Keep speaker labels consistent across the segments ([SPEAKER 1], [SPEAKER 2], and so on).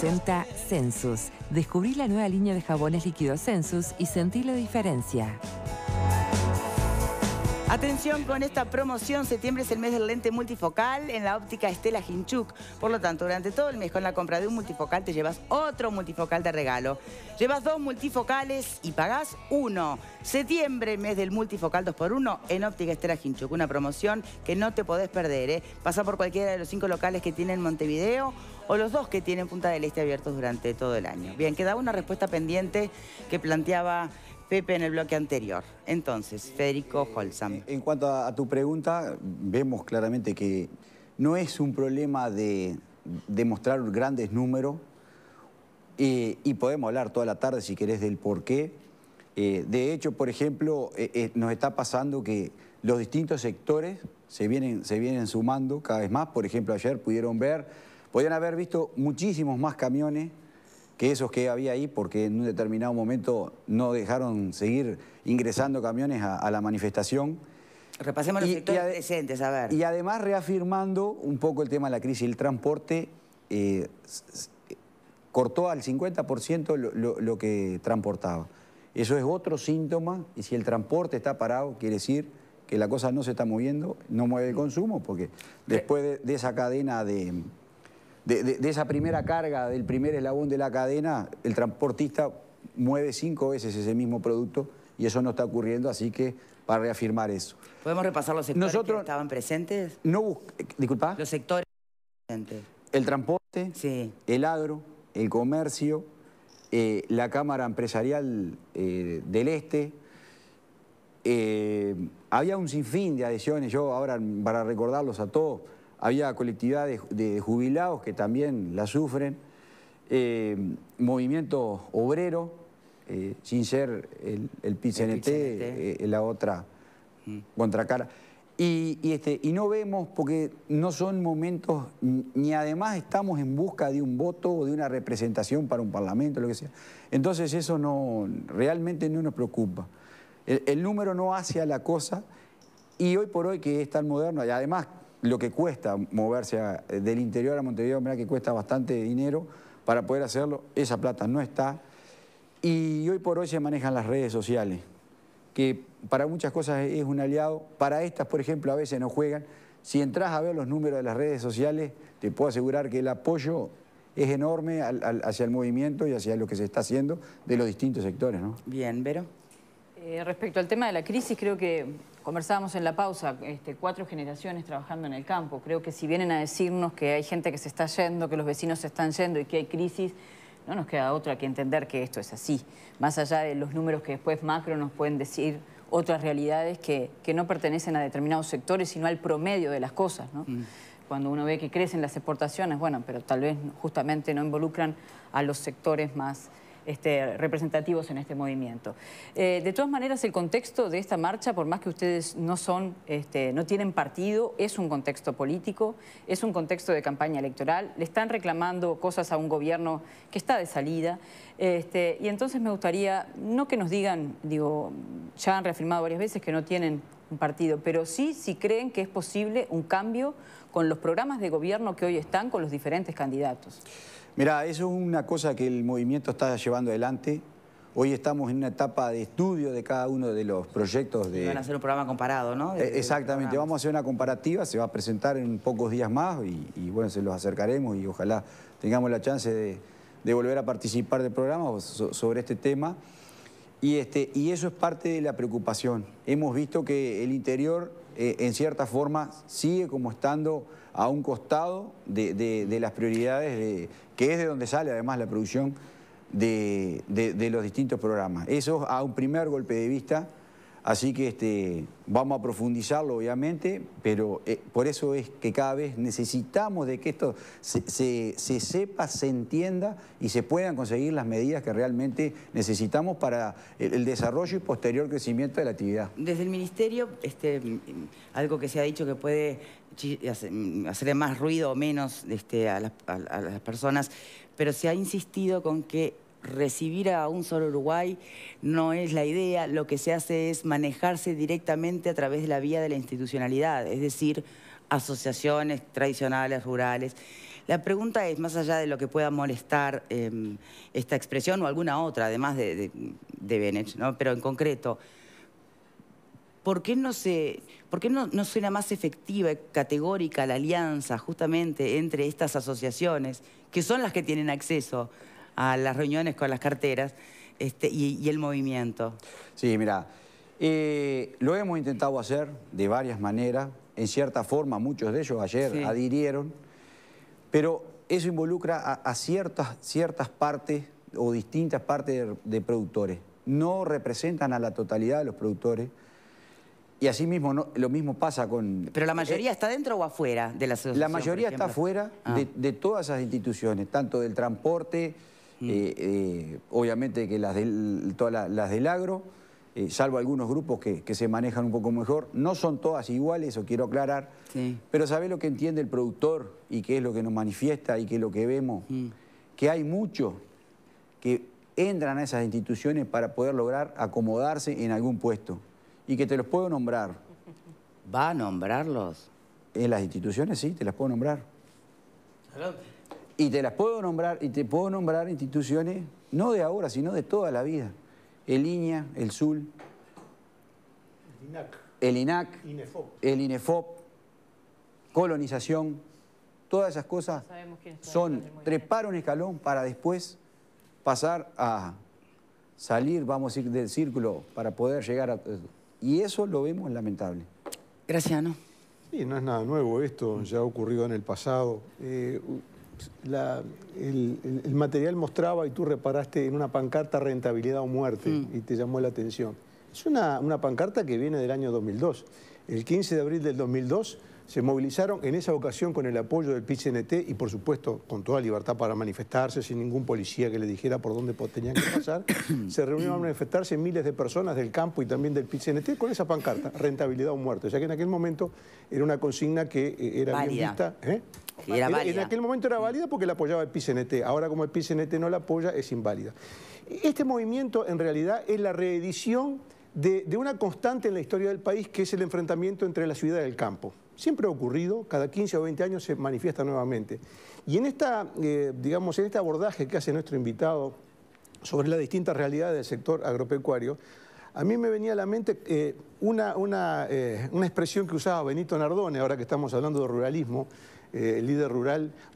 [SPEAKER 1] presenta Sensus. Descubrí la nueva línea de jabones líquidos Sensus y sentí la diferencia.
[SPEAKER 2] Atención con esta promoción, septiembre es el mes del lente multifocal en la óptica Estela Ginchuk. Por lo tanto, durante todo el mes con la compra de un multifocal te llevas otro multifocal de regalo. Llevas 2 multifocales y pagás 1. Septiembre, mes del multifocal 2x1 en óptica Estela Ginchuk. Una promoción que no te podés perder, ¿eh? Pasa por cualquiera de los 5 locales que tienen Montevideo o los 2 que tienen Punta del Este abiertos durante todo el año. Bien, quedaba una respuesta pendiente que planteaba Pepe en el bloque anterior. Entonces, Federico Holzam.
[SPEAKER 3] En cuanto a tu pregunta, vemos claramente que no es un problema de mostrar grandes números y podemos hablar toda la tarde, si querés, del por qué. De hecho, por ejemplo, nos está pasando que los distintos sectores se vienen sumando cada vez más. Por ejemplo, ayer podían haber visto muchísimos más camiones que esos que había ahí, porque en un determinado momento no dejaron seguir ingresando camiones a la manifestación.
[SPEAKER 2] Repasemos los sectores presentes, a ver.
[SPEAKER 3] Y además reafirmando un poco el tema de la crisis. El transporte cortó al 50% lo que transportaba. Eso es otro síntoma, y si el transporte está parado, quiere decir que la cosa no se está moviendo, no mueve el consumo, porque después de esa cadena de esa primera carga, del primer eslabón de la cadena, el transportista mueve 5 veces ese mismo producto y eso no está ocurriendo, así que para reafirmar eso.
[SPEAKER 2] ¿Podemos repasar los sectores que estaban presentes?
[SPEAKER 3] Disculpa.
[SPEAKER 2] Los sectores presentes.
[SPEAKER 3] El transporte,
[SPEAKER 2] sí.
[SPEAKER 3] El agro, el comercio, la Cámara Empresarial del Este. Había un sinfín de adhesiones, yo ahora para recordarlos a todos, había colectividades de jubilados que también la sufren, movimiento obrero, sin ser el PIT-CNT, la otra contracara. Y no vemos, porque no son momentos, ni además estamos en busca de un voto o de una representación para un parlamento, lo que sea. Entonces eso realmente no nos preocupa. El número no hace a la cosa, y hoy por hoy que es tan moderno, y además lo que cuesta moverse del interior a Montevideo, mira que cuesta bastante dinero para poder hacerlo, esa plata no está. Y hoy por hoy se manejan las redes sociales, que para muchas cosas es un aliado, para estas, por ejemplo, a veces no juegan. Si entras a ver los números de las redes sociales, te puedo asegurar que el apoyo es enorme hacia el movimiento y hacia lo que se está haciendo de los distintos sectores, ¿no?
[SPEAKER 2] Bien, Vero.
[SPEAKER 4] Respecto al tema de la crisis, creo que conversábamos en la pausa, 4 generaciones trabajando en el campo. Creo que si vienen a decirnos que hay gente que se está yendo, que los vecinos se están yendo y que hay crisis, no nos queda otra que entender que esto es así. Más allá de los números que después macro nos pueden decir otras realidades que no pertenecen a determinados sectores, sino al promedio de las cosas, ¿no? Cuando uno ve que crecen las exportaciones, bueno, pero tal vez justamente no involucran a los sectores más representativos en este movimiento. De todas maneras, el contexto de esta marcha, por más que ustedes no tienen partido, es un contexto político, es un contexto de campaña electoral, le están reclamando cosas a un gobierno que está de salida, y entonces me gustaría, no que nos digan, digo, ya han reafirmado varias veces que no tienen un partido, pero sí, si creen que es posible un cambio con los programas de gobierno que hoy están con los diferentes candidatos.
[SPEAKER 3] Mirá, eso es una cosa que el movimiento está llevando adelante. Hoy estamos en una etapa de estudio de cada uno de los proyectos.
[SPEAKER 2] Van a hacer un programa comparado, ¿no?
[SPEAKER 3] Exactamente, vamos a hacer una comparativa, se va a presentar en pocos días más y bueno, se los acercaremos y ojalá tengamos la chance de volver a participar del programa sobre este tema. Y eso es parte de la preocupación. Hemos visto que el interior, en cierta forma, sigue como estando a un costado de las prioridades, que es de donde sale además la producción de los distintos programas. Eso a un primer golpe de vista, así que vamos a profundizarlo obviamente, pero por eso es que cada vez necesitamos de que esto se sepa, se entienda y se puedan conseguir las medidas que realmente necesitamos para el desarrollo y posterior crecimiento de la actividad.
[SPEAKER 2] Desde el Ministerio, algo que se ha dicho que puede hacerle más ruido o menos a las personas, pero se ha insistido con que recibir a un solo Uruguay no es la idea, lo que se hace es manejarse directamente a través de la vía de la institucionalidad, es decir, asociaciones tradicionales, rurales. La pregunta es, más allá de lo que pueda molestar esta expresión o alguna otra, además de Benech, ¿no? Pero en concreto, ¿por qué no suena más efectiva y categórica la alianza justamente entre estas asociaciones, que son las que tienen acceso a las reuniones con las carteras, y el movimiento?
[SPEAKER 3] Sí, mira, lo hemos intentado hacer de varias maneras. En cierta forma, muchos de ellos ayer adhirieron, pero eso involucra a ciertas partes o distintas partes de productores. No representan a la totalidad de los productores. Y asimismo, lo mismo pasa con...
[SPEAKER 2] ¿Pero la mayoría está dentro o afuera de la asociación?
[SPEAKER 3] La mayoría está afuera de todas esas instituciones, tanto del transporte, obviamente que todas las del agro, salvo algunos grupos que se manejan un poco mejor. No son todas iguales, eso quiero aclarar, pero ¿sabés lo que entiende el productor y qué es lo que nos manifiesta y qué es lo que vemos? Que hay muchos que entran a esas instituciones para poder lograr acomodarse en algún puesto. Y que te los puedo nombrar.
[SPEAKER 2] ¿Va a nombrarlos?
[SPEAKER 3] En las instituciones sí, te las puedo nombrar.
[SPEAKER 2] Adelante.
[SPEAKER 3] Y te las puedo nombrar, y te puedo nombrar instituciones, no de ahora, sino de toda la vida. El INEA, el SUL, el INAC, el INEFOP, colonización, todas esas cosas son trepar un escalón para después pasar a salir, vamos a decir, del círculo para poder llegar a... Y eso lo vemos lamentable.
[SPEAKER 2] Graciano.
[SPEAKER 5] Sí, no es nada nuevo esto, ya ha ocurrido en el pasado. El material mostraba y tú reparaste en una pancarta rentabilidad o muerte y te llamó la atención. Es una pancarta que viene del año 2002. El 15 de abril del 2002 se movilizaron en esa ocasión con el apoyo del PIT-CNT y por supuesto con toda libertad para manifestarse, sin ningún policía que le dijera por dónde tenían que pasar. Se reunieron a manifestarse miles de personas del campo y también del PIT-CNT con esa pancarta, rentabilidad o muerte. O sea que en aquel momento era una consigna que era
[SPEAKER 2] válida.
[SPEAKER 5] Bien vista.
[SPEAKER 2] Era válida.
[SPEAKER 5] En aquel momento era válida porque la apoyaba el PIT-CNT. Ahora como el PIT-CNT no la apoya, es inválida. Este movimiento en realidad es la reedición de una constante en la historia del país, que es el enfrentamiento entre la ciudad y el campo. Siempre ha ocurrido, cada 15 o 20 años se manifiesta nuevamente. Y en digamos, en este abordaje que hace nuestro invitado sobre las distintas realidades del sector agropecuario, a mí me venía a la mente una expresión que usaba Benito Nardone, ahora que estamos hablando de ruralismo, el líder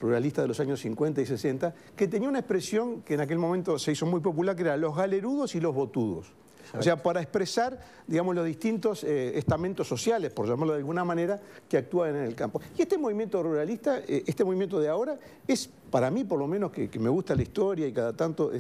[SPEAKER 5] ruralista de los años 50 y 60, que tenía una expresión que en aquel momento se hizo muy popular, que era los galerudos y los botudos. O sea, para expresar, digamos, los distintos estamentos sociales, por llamarlo de alguna manera, que actúan en el campo. Y este movimiento ruralista, este movimiento de ahora, es, para mí por lo menos, que me gusta la historia y cada tanto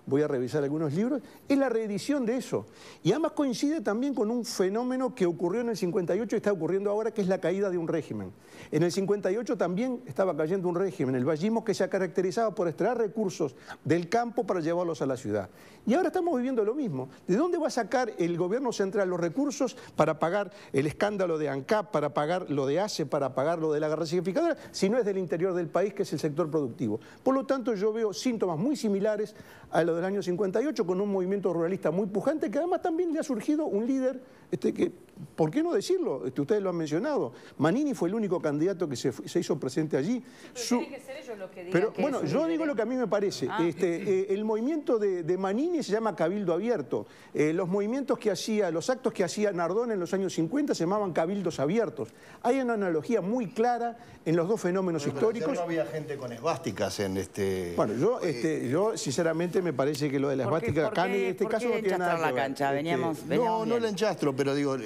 [SPEAKER 5] voy a revisar algunos libros, es la reedición de eso. Y además coincide también con un fenómeno que ocurrió en el 58 y está ocurriendo ahora, que es la caída de un régimen. En el 58 también estaba cayendo un régimen, el vallismo, que se caracterizaba por extraer recursos del campo para llevarlos a la ciudad. Y ahora estamos viviendo lo mismo. ¿De dónde va a sacar el gobierno central los recursos para pagar el escándalo de ANCAP, para pagar lo de ACE, para pagar lo de la gasificadora, si no es del interior del país, que es el sector productivo? Por lo tanto, yo veo síntomas muy similares a lo del año 58, con un movimiento ruralista muy pujante, que además también le ha surgido un líder que, ¿por qué no decirlo? Ustedes lo han mencionado. Manini fue el único candidato que se hizo presente allí.
[SPEAKER 4] Pero tienen que ser ellos los que digan.
[SPEAKER 5] Pero
[SPEAKER 4] que
[SPEAKER 5] bueno,
[SPEAKER 4] es
[SPEAKER 5] yo digo lo que a mí me parece. El movimiento de Manini se llama Cabildo Abierto. Los movimientos que hacía, los actos que hacía Nardone en los años 50 se llamaban Cabildos Abiertos. Hay una analogía muy clara en los dos fenómenos históricos.
[SPEAKER 6] No había gente con esvásticas en
[SPEAKER 5] Bueno, yo sinceramente me parece que lo de las esvásticas acá en este caso no tiene nada que ver.
[SPEAKER 2] Cancha?
[SPEAKER 6] No la enchastro, pero digo,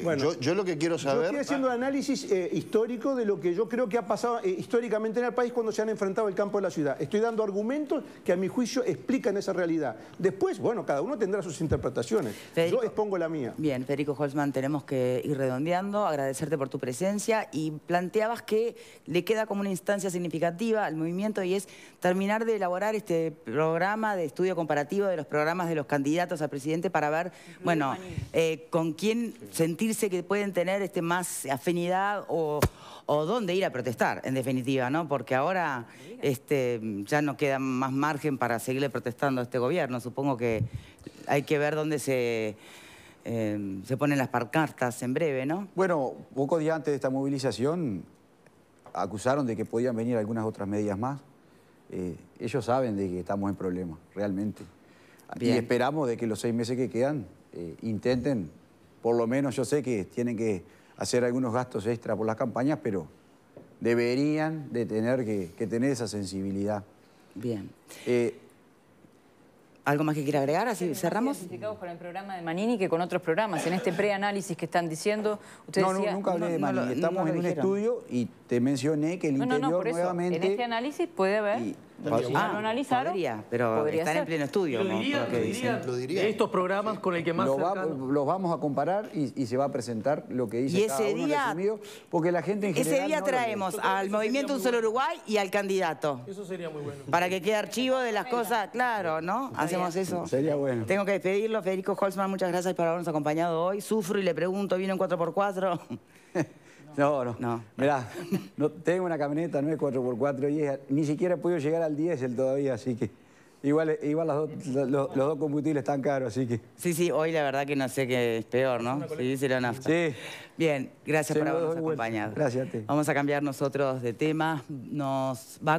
[SPEAKER 6] bueno, yo lo que quiero saber...
[SPEAKER 5] Yo estoy haciendo un análisis histórico de lo que yo creo que ha pasado históricamente en el país cuando se han enfrentado el campo a la ciudad. Estoy dando argumentos que a mi juicio explican esa realidad. Después, bueno, cada uno tendrá sus interpretaciones. Federico, yo expongo la mía.
[SPEAKER 2] Bien, Federico Holzman, tenemos que ir redondeando, agradecerte por tu presencia, y planteabas que le queda como una instancia significativa al movimiento, y es terminar de elaborar este programa de estudio comparativo de los programas de los candidatos a presidente para ver, bueno, con quién sentirse que pueden tener más afinidad o dónde ir a protestar, en definitiva, ¿no? Porque ahora ya no queda más margen para seguirle protestando a este gobierno. Supongo que hay que ver dónde se ponen las pancartas en breve, ¿no?
[SPEAKER 3] Bueno, pocos días antes de esta movilización acusaron de que podían venir algunas otras medidas más. Ellos saben de que estamos en problemas, realmente.
[SPEAKER 2] Bien.
[SPEAKER 3] Y esperamos de que los 6 meses que quedan intenten, por lo menos yo sé que tienen que hacer algunos gastos extra por las campañas, pero deberían de tener que tener esa sensibilidad.
[SPEAKER 2] Bien. ¿Algo más que quiera agregar? Así cerramos.
[SPEAKER 4] Identificados con el programa de Manini que con otros programas. En este preanálisis que están diciendo, usted decía...
[SPEAKER 3] nunca hablé de Manini. Estamos en un estudio y te mencioné que el interior
[SPEAKER 4] por eso,
[SPEAKER 3] nuevamente...
[SPEAKER 4] En este análisis puede haber... ¿Lo analizaron?
[SPEAKER 2] Podría, pero
[SPEAKER 4] podría
[SPEAKER 2] están
[SPEAKER 4] ser.
[SPEAKER 2] en pleno estudio.
[SPEAKER 7] Lo diría de estos programas con el que más
[SPEAKER 3] los vamos a comparar y se va a presentar lo que dice cada uno resumido, porque la gente en general
[SPEAKER 2] Ese día
[SPEAKER 3] no
[SPEAKER 2] traemos al Movimiento Un Solo Uruguay y al candidato.
[SPEAKER 7] Eso sería muy bueno.
[SPEAKER 2] Para que quede archivo de las cosas, claro, ¿no? Hacemos eso.
[SPEAKER 3] Sería bueno.
[SPEAKER 2] Tengo que despedirlo. Federico Holzman, muchas gracias por habernos acompañado hoy. Sufro y le pregunto, ¿vino en 4x4?
[SPEAKER 3] No. Mirá, tengo una camioneta, no es 4x4 y ni siquiera he podido llegar al diésel todavía, así que igual los dos combustibles están caros, así que...
[SPEAKER 2] Sí, hoy la verdad que no sé qué es peor, ¿no? Sí, dice la nafta.
[SPEAKER 3] Sí.
[SPEAKER 2] Bien, gracias por habernos acompañado.
[SPEAKER 3] Gracias a ti.
[SPEAKER 2] Vamos a cambiar nosotros de tema. Nos va a